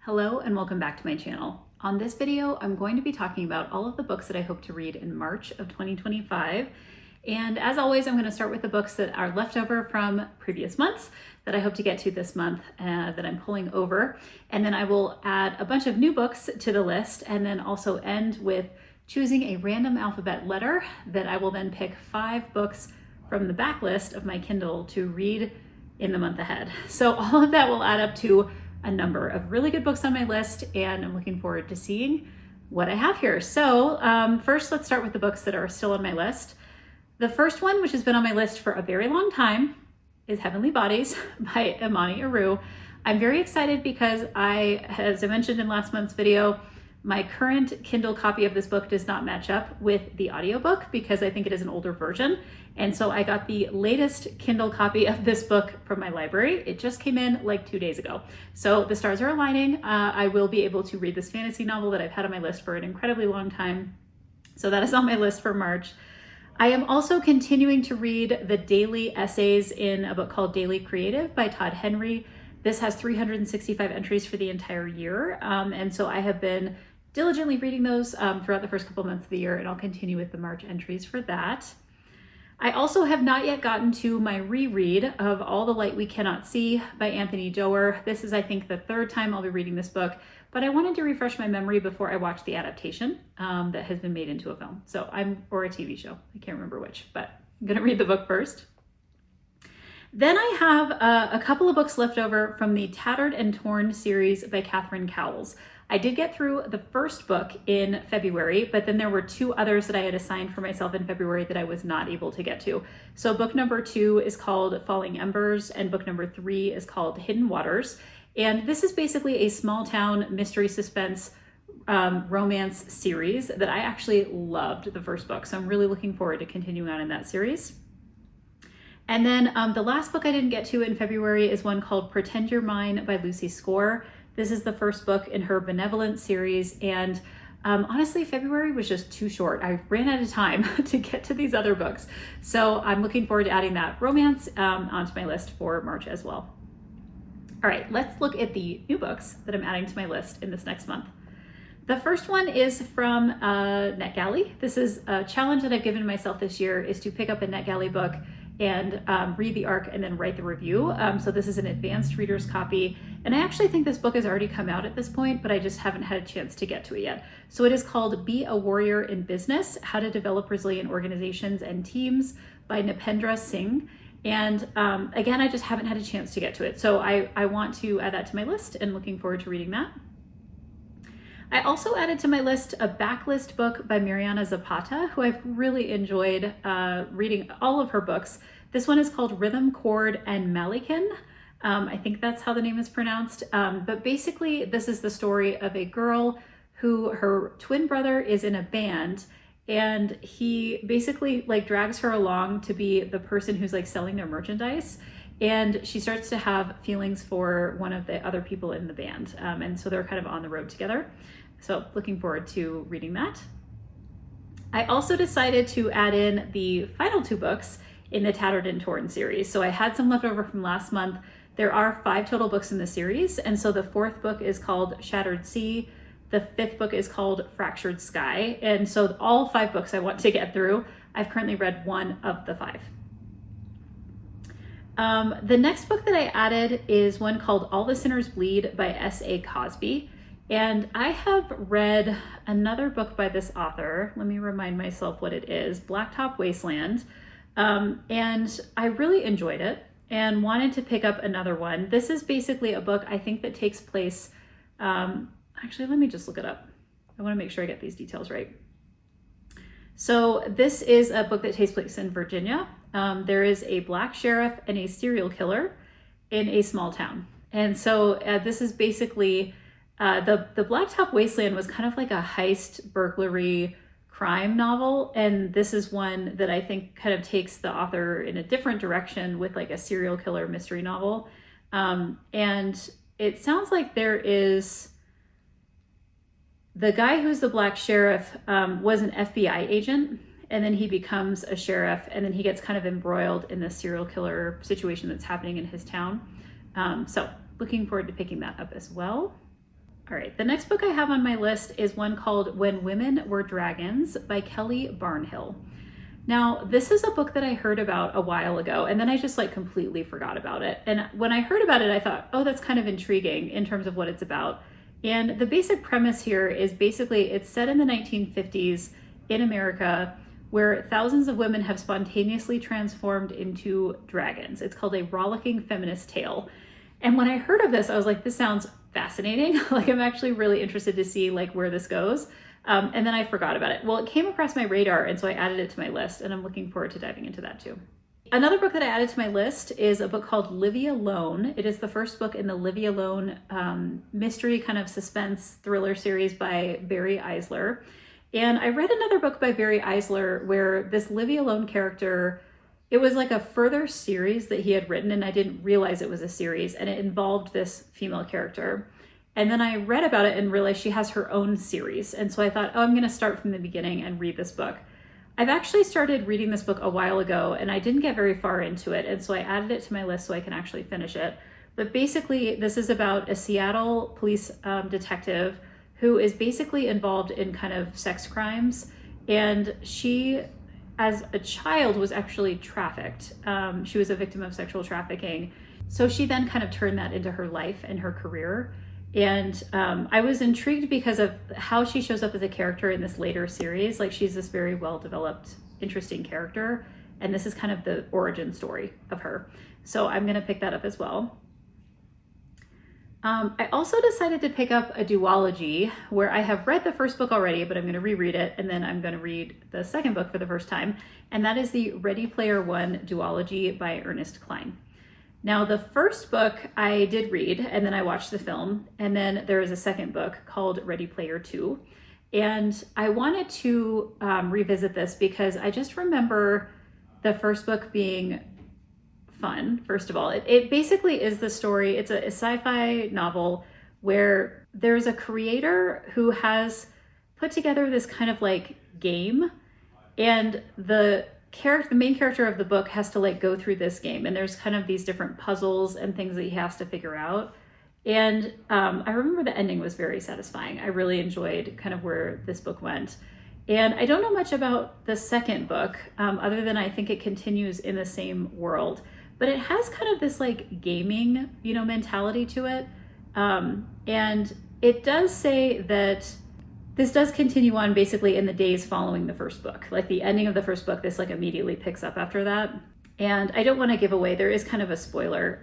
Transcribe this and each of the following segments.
Hello and welcome back to my channel. On this video, I'm going to be talking about all of the books that I hope to read in March of 2025. And as always, I'm going to start with the books that are left over from previous months that I hope to get to this month that I'm pulling over. And then I will add a bunch of new books to the list and then also end with choosing a random alphabet letter that I will then pick 5 books from the backlist of my Kindle to read in the month ahead. So all of that will add up to a number of really good books on my list, and I'm looking forward to seeing what I have here. So first, let's start with the books that are still on my list. The first one, which has been on my list for a very long time, is Heavenly Bodies by Imani Aru. I'm very excited because as I mentioned in last month's video, my current Kindle copy of this book does not match up with the audiobook because I think it is an older version. And so I got the latest Kindle copy of this book from my library. It just came in like 2 days ago. So the stars are aligning. I will be able to read this fantasy novel that I've had on my list for an incredibly long time. So that is on my list for March. I am also continuing to read the daily essays in a book called Daily Creative by Todd Henry. This has 365 entries for the entire year. And so I have been diligently reading those throughout the first couple months of the year, and I'll continue with the March entries for that. I also have not yet gotten to my reread of All the Light We Cannot See by Anthony Doerr. This is, I think, the 3rd time I'll be reading this book, but I wanted to refresh my memory before I watched the adaptation that has been made into a film. Or a TV show. I can't remember which, but I'm gonna read the book first. Then I have a couple of books left over from the Tattered and Torn series by Catherine Cowles. I did get through the first book in February, but then there were 2 others that I had assigned for myself in February that I was not able to get to. So book number 2 is called Falling Embers, and book number 3 is called Hidden Waters. And this is basically a small town mystery suspense romance series that I actually loved the first book. So I'm really looking forward to continuing on in that series. And then the last book I didn't get to in February is one called Pretend You're Mine by Lucy Score. This is the first book in her Benevolent series, and honestly, February was just too short. I ran out of time to get to these other books. So I'm looking forward to adding that romance onto my list for March as well. All right, let's look at the new books that I'm adding to my list in this next month. The first one is from NetGalley. This is a challenge that I've given myself this year, is to pick up a NetGalley book and read the arc and then write the review. So this is an advanced reader's copy. And I actually think this book has already come out at this point, but I just haven't had a chance to get to it yet. So it is called Be a Warrior in Business, How to Develop Resilient Organizations and Teams by Nipendra Singh. And again, I just haven't had a chance to get to it. So I want to add that to my list and looking forward to reading that. I also added to my list a backlist book by Mariana Zapata, who I've really enjoyed reading all of her books. This one is called Rhythm, Chord, and Malikan. I think that's how the name is pronounced. But basically, this is the story of a girl who her twin brother is in a band, and he basically drags her along to be the person who's selling their merchandise. And she starts to have feelings for one of the other people in the band. And so they're kind of on the road together. So looking forward to reading that. I also decided to add in the final 2 books in the Tattered and Torn series. So I had some left over from last month. There are 5 total books in the series. And so the 4th book is called Shattered Sea. The 5th book is called Fractured Sky. And so all 5 books I want to get through. I've currently read 1 of the 5. The next book that I added is one called All the Sinners Bleed by S.A. Cosby. And I have read another book by this author. Let me remind myself what it is, Blacktop Wasteland. And I really enjoyed it and wanted to pick up another one. This is basically a book I think that takes place, actually, let me just look it up. I want to make sure I get these details right. So this is a book that takes place in Virginia. There is a black sheriff and a serial killer in a small town. And so this is basically, the Blacktop Wasteland was kind of like a heist, burglary, crime novel. And this is one that I think kind of takes the author in a different direction with a serial killer mystery novel. And it sounds like there is, the guy who's the black sheriff was an FBI agent, and then he becomes a sheriff, and then he gets kind of embroiled in this serial killer situation that's happening in his town. So looking forward to picking that up as well. All right, the next book I have on my list is one called When Women Were Dragons by Kelly Barnhill. Now, this is a book that I heard about a while ago, and then I just like completely forgot about it. And when I heard about it, I thought, oh, that's kind of intriguing in terms of what it's about. And the basic premise here is basically it's set in the 1950s in America, where thousands of women have spontaneously transformed into dragons. It's called A Rollicking Feminist Tale. And when I heard of this, I was like, this sounds fascinating. Like, I'm actually really interested to see like where this goes. And then I forgot about it. Well, it came across my radar, and so I added it to my list, and I'm looking forward to diving into that too. Another book that I added to my list is a book called Livy Alone. It is the first book in the Livy Alone mystery kind of suspense thriller series by Barry Eisler. And I read another book by Barry Eisler where this Livy Alone character, it was like a further series that he had written, and I didn't realize it was a series, and it involved this female character. And then I read about it and realized she has her own series. And so I thought, oh, I'm going to start from the beginning and read this book. I've actually started reading this book a while ago, and I didn't get very far into it. And so I added it to my list so I can actually finish it. But basically, this is about a Seattle police detective who is basically involved in kind of sex crimes. And she, as a child, was actually trafficked. She was a victim of sexual trafficking. So she then kind of turned that into her life and her career. And I was intrigued because of how she shows up as a character in this later series. Like, she's this very well-developed, interesting character. And this is kind of the origin story of her. So I'm going to pick that up as well. I also decided to pick up a duology where I have read the first book already, but I'm going to reread it, and then I'm going to read the second book for the first time. And that is the Ready Player One duology by Ernest Cline. Now, the first book I did read, and then I watched the film, and then there is a second book called Ready Player Two. And I wanted to revisit this because I just remember the first book being fun. First of all, it basically is the story. It's a sci-fi novel where there's a creator who has put together this kind of like game, and the main character of the book has to like go through this game, and there's kind of these different puzzles and things that he has to figure out. And I remember the ending was very satisfying. I really enjoyed kind of where this book went. And I don't know much about the second book, other than I think it continues in the same world. But it has kind of this like gaming, mentality to it. And it does say that this does continue on basically in the days following the first book. Like the ending of the first book, this like immediately picks up after that. And I don't want to give away, there is kind of a spoiler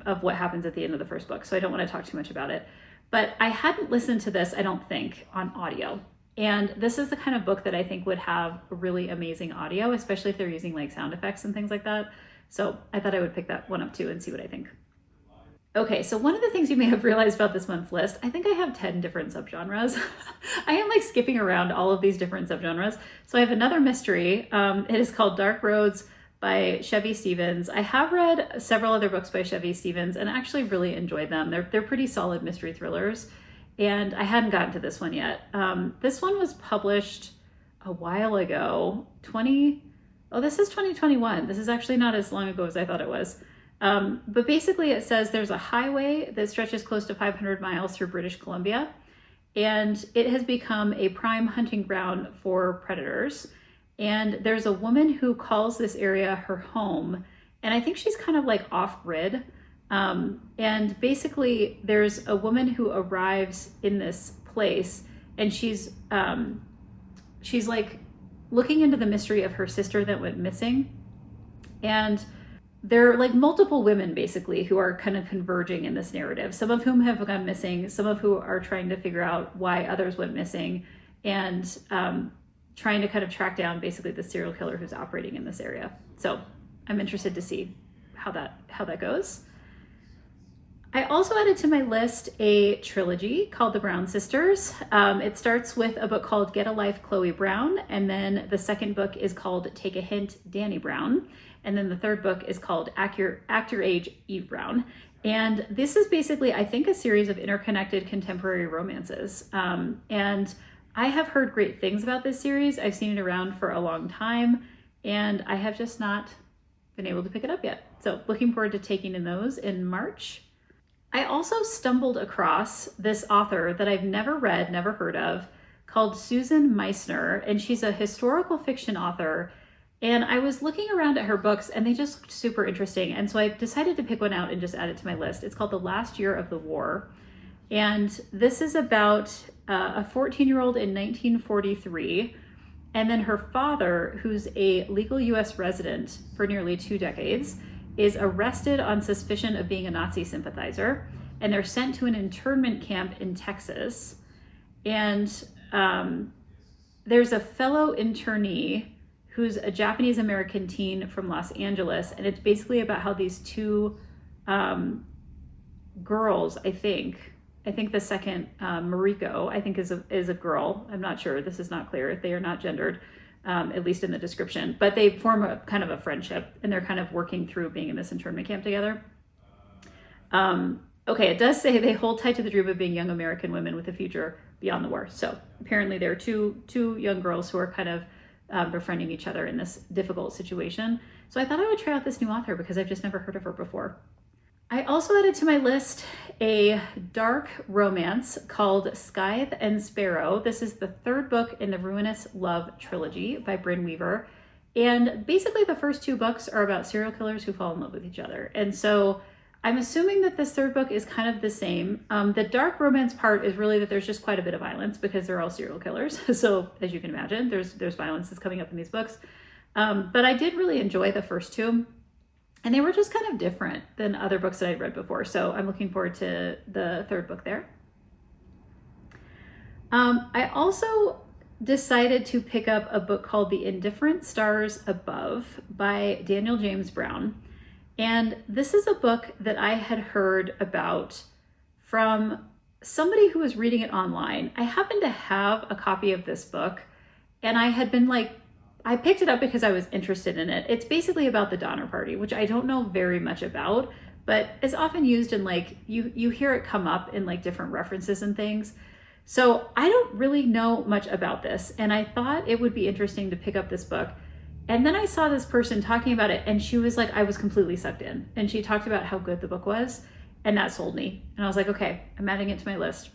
of what happens at the end of the first book. So I don't want to talk too much about it. But I hadn't listened to this, I don't think, on audio. And this is the kind of book that I think would have really amazing audio, especially if they're using like sound effects and things like that. So I thought I would pick that one up too and see what I think. Okay, so one of the things you may have realized about this month's list, I think I have 10 different subgenres. I am like skipping around all of these different subgenres. So I have another mystery. It is called Dark Roads by Chevy Stevens. I have read several other books by Chevy Stevens and actually really enjoyed them. They're pretty solid mystery thrillers. And I hadn't gotten to this one yet. This one was published a while ago, this is 2021. This is actually not as long ago as I thought it was. But basically it says there's a highway that stretches close to 500 miles through British Columbia, and it has become a prime hunting ground for predators. And there's a woman who calls this area her home, and I think she's kind of like off-grid. And basically there's a woman who arrives in this place, and she's like looking into the mystery of her sister that went missing. And there are like multiple women basically who are kind of converging in this narrative, some of whom have gone missing, some of who are trying to figure out why others went missing, and trying to kind of track down basically the serial killer who's operating in this area. So I'm interested to see how that goes. I also added to my list a trilogy called The Brown Sisters. It starts with a book called Get a Life, Chloe Brown, and then the second book is called Take a Hint, Danny Brown, and then the third book is called Actor Age, Eve Brown. And this is basically, I think, a series of interconnected contemporary romances. And I have heard great things about this series. I've seen it around for a long time, and I have just not been able to pick it up yet. So looking forward to taking in those in March. I also stumbled across this author that I've never read, never heard of, called Susan Meissner, and she's a historical fiction author. And I was looking around at her books and they just looked super interesting. And so I decided to pick one out and just add it to my list. It's called The Last Year of the War. And this is about a 14-year-old in 1943. And then her father, who's a legal US resident for nearly 2 decades, is arrested on suspicion of being a Nazi sympathizer. And they're sent to an internment camp in Texas. And there's a fellow internee who's a Japanese American teen from Los Angeles. And it's basically about how these two girls, I think the second, Mariko, I think is a girl. I'm not sure. This is not clear. They are not gendered, at least in the description. But they form a kind of a friendship, and they're kind of working through being in this internment camp together. Okay, it does say they hold tight to the dream of being young American women with a future beyond the war. So apparently there are two young girls who are kind of befriending each other in this difficult situation. So I thought I would try out this new author because I've just never heard of her before. I also added to my list a dark romance called Scythe and Sparrow. This is the 3rd book in the Ruinous Love trilogy by Brynne Weaver. And basically the first 2 books are about serial killers who fall in love with each other. And so I'm assuming that this 3rd book is kind of the same. The dark romance part is really that there's just quite a bit of violence because they're all serial killers. So as you can imagine, there's violence that's coming up in these books. But I did really enjoy the first 2. And they were just kind of different than other books that I'd read before. So I'm looking forward to the 3rd book there. I also decided to pick up a book called The Indifferent Stars Above by Daniel James Brown. And this is a book that I had heard about from somebody who was reading it online. I happened to have a copy of this book, and I had been I picked it up because I was interested in it. It's basically about the Donner Party, which I don't know very much about, but it's often used in you hear it come up in different references and things. So I don't really know much about this, and I thought it would be interesting to pick up this book. And then I saw this person talking about it, and she was like, I was completely sucked in. And she talked about how good the book was, and that sold me. And I was like, okay, I'm adding it to my list.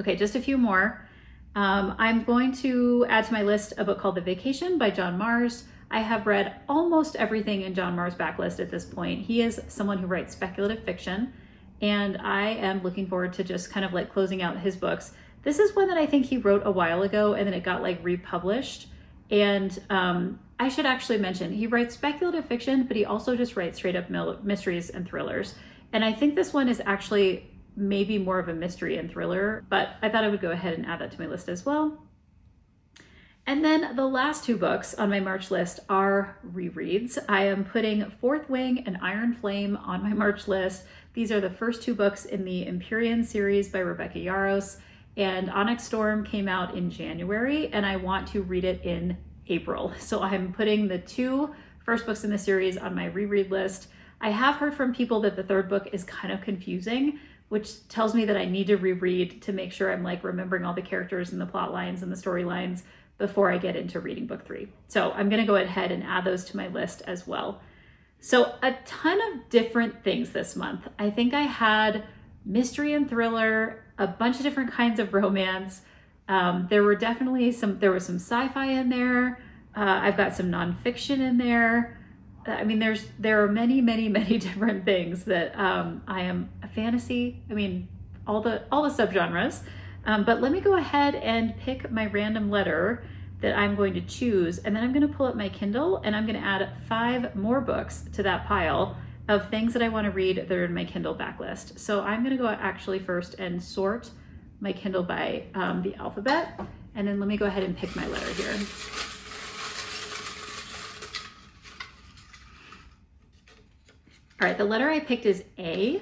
Okay, just a few more. I'm going to add to my list a book called The Vacation by John Mars. I have read almost everything in John Mars' backlist at this point. He is someone who writes speculative fiction, and I am looking forward to just kind of closing out his books. This is one that I think he wrote a while ago, and then it got republished. And I should actually mention, he writes speculative fiction, but he also just writes straight up mysteries and thrillers. And I think this one is actually maybe more of a mystery and thriller, but I thought I would go ahead and add that to my list as well. And then the last 2 books on my March list are rereads. I am putting Fourth Wing and Iron Flame on my March list. These are the first 2 books in the Empyrean series by Rebecca Yarros. And Onyx Storm came out in January, and I want to read it in April. So I'm putting the 2 first books in the series on my reread list. I have heard from people that the 3rd book is kind of confusing, which tells me that I need to reread to make sure I'm remembering all the characters and the plot lines and the storylines before I get into reading book 3. So I'm gonna go ahead and add those to my list as well. So a ton of different things this month. I think I had mystery and thriller, a bunch of different kinds of romance. There was some sci-fi in there. I've got some nonfiction in there. I mean, there are many, many, many different things that I am a fantasy. I mean, all the subgenres. But let me go ahead and pick my random letter that I'm going to choose, and then I'm going to pull up my Kindle, and I'm going to add 5 more books to that pile of things that I want to read that are in my Kindle backlist. So I'm going to go actually first and sort my Kindle by the alphabet, and then let me go ahead and pick my letter here. All right, the letter I picked is A.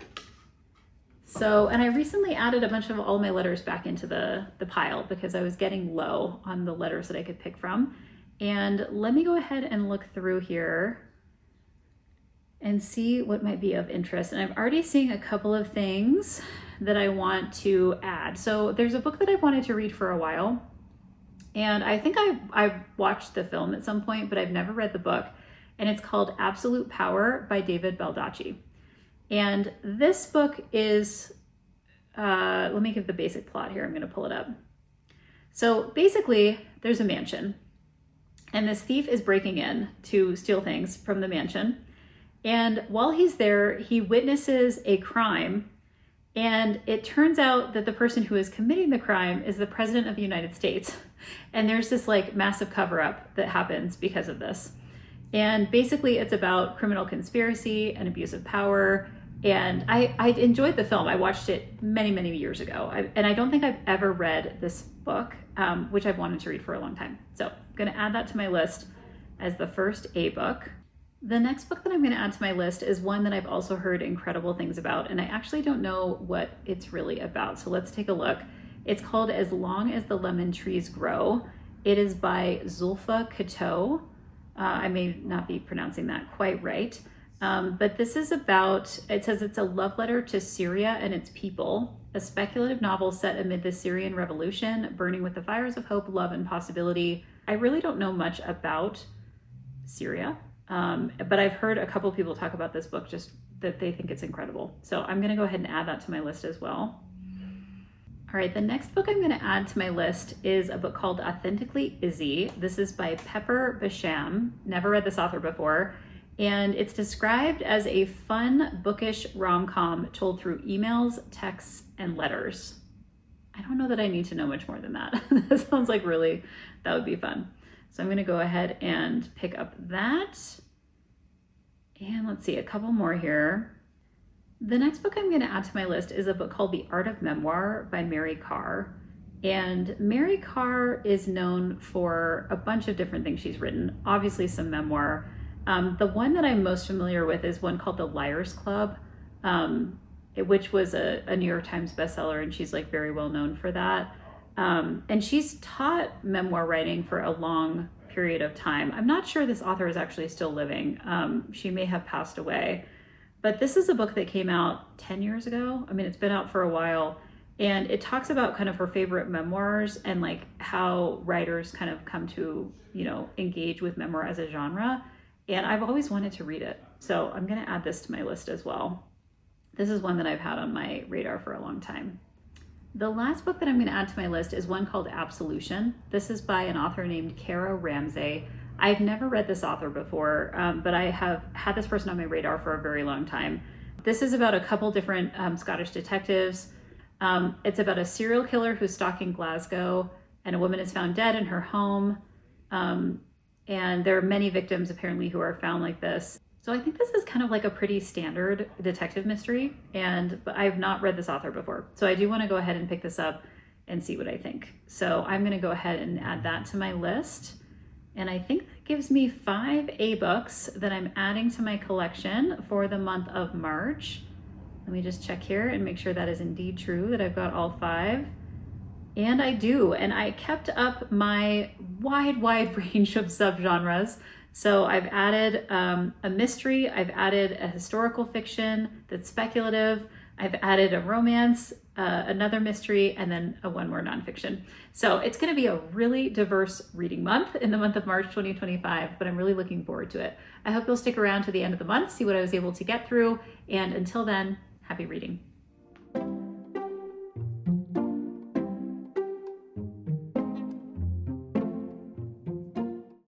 So, and I recently added a bunch of all my letters back into the pile because I was getting low on the letters that I could pick from. And let me go ahead and look through here and see what might be of interest. And I'm already seeing a couple of things that I want to add. So there's a book that I've wanted to read for a while. And I think I've watched the film at some point, but I've never read the book. And it's called Absolute Power by David Baldacci. And this book is, let me give the basic plot here. I'm going to pull it up. So basically, there's a mansion, and this thief is breaking in to steal things from the mansion. And while he's there, he witnesses a crime, and it turns out that the person who is committing the crime is the President of the United States. And there's this like massive cover-up that happens because of this. And basically it's about criminal conspiracy and abuse of power. And I enjoyed the film. I watched it many, many years ago. And I don't think I've ever read this book, which I've wanted to read for a long time. So I'm gonna add that to my list as the first A book. The next book that I'm gonna add to my list is one that I've also heard incredible things about, and I actually don't know what it's really about. So let's take a look. It's called As Long as the Lemon Trees Grow. It is by Zulfa Kato. I may not be pronouncing that quite right. But this is about, it says it's a love letter to Syria and its people, a speculative novel set amid the Syrian revolution, burning with the fires of hope, love, and possibility. I really don't know much about Syria, but I've heard a couple people talk about this book, just that they think it's incredible. So I'm gonna go ahead and add that to my list as well. All right, the next book I'm gonna add to my list is a book called Authentically Izzy. This is by Pepper Basham. Never read this author before. And it's described as a fun, bookish rom-com told through emails, texts, and letters. I don't know that I need to know much more than that. That sounds like really, that would be fun. So I'm gonna go ahead and pick up that. And let's see, a couple more here. The next book I'm gonna add to my list is a book called The Art of Memoir by Mary Karr. And Mary Karr is known for a bunch of different things she's written, obviously some memoir. The one that I'm most familiar with is one called The Liars Club, which was a New York Times bestseller, and she's like very well known for that. And she's taught memoir writing for a long period of time. I'm not sure this author is actually still living. She may have passed away, but this is a book that came out 10 years ago. I mean, it's been out for a while, and it talks about kind of her favorite memoirs and like how writers kind of come to, engage with memoir as a genre. And I've always wanted to read it. So I'm gonna add this to my list as well. This is one that I've had on my radar for a long time. The last book that I'm gonna add to my list is one called Absolution. This is by an author named Kara Ramsay. I've never read this author before, but I have had this person on my radar for a very long time. This is about a couple different Scottish detectives. It's about a serial killer who's stalking Glasgow, and a woman is found dead in her home. And there are many victims apparently who are found like this. So I think this is kind of like a pretty standard detective mystery, but I've not read this author before. So I do want to go ahead and pick this up and see what I think. So I'm going to go ahead and add that to my list. And I think that gives me 5 A books that I'm adding to my collection for the month of March. Let me just check here and make sure that is indeed true, that I've got all 5. And I do, and I kept up my wide range of subgenres. So I've added a mystery, I've added a historical fiction that's speculative, I've added a romance, another mystery, and then one more nonfiction. So it's gonna be a really diverse reading month in the month of March 2025, but I'm really looking forward to it. I hope you'll stick around to the end of the month, see what I was able to get through, and until then, happy reading.